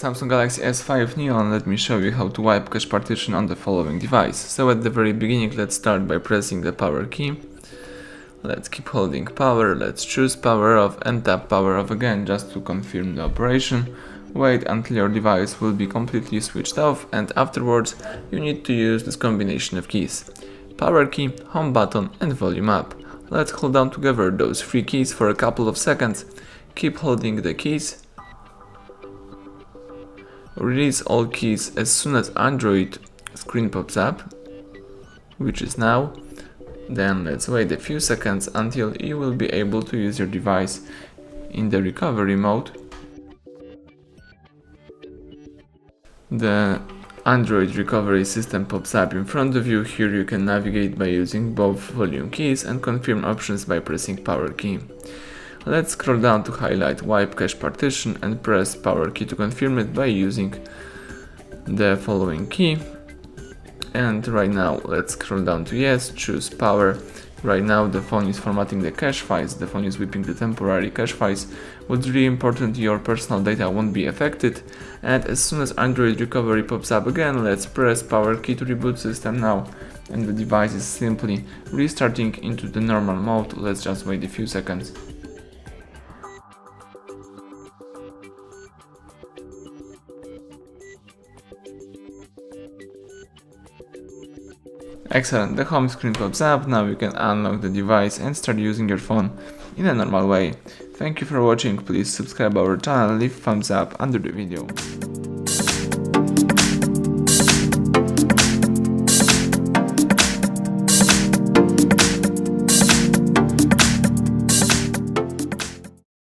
Samsung Galaxy S5 Neo, and let me show you how to wipe cache partition on the following device. So at the very beginning, let's start by pressing the power key. Let's keep holding power, let's choose power off and tap power off again just to confirm the operation. Wait until your device will be completely switched off, and afterwards you need to use this combination of keys: power key, home button and volume up. Let's hold down together those three keys for a couple of seconds. Keep holding the keys. Release all keys as soon as Android screen pops up, which is now. Then let's wait a few seconds until you will be able to use your device in the recovery mode. The Android recovery system pops up in front of you. Here you can navigate by using both volume keys and confirm options by pressing power key. Let's scroll down to highlight wipe cache partition and press power key to confirm it by using the following key. And right now let's scroll down to yes, choose power. Right now the phone is formatting the cache files, the phone is whipping the temporary cache files. What's really important, your personal data won't be affected. And as soon as Android recovery pops up again, let's press power key to reboot system now. And the device is simply restarting into the normal mode. Let's just wait a few seconds. Excellent, the home screen pops up. Now you can unlock the device and start using your phone in a normal way. Thank you for watching, please subscribe our channel, leave thumbs up under the video.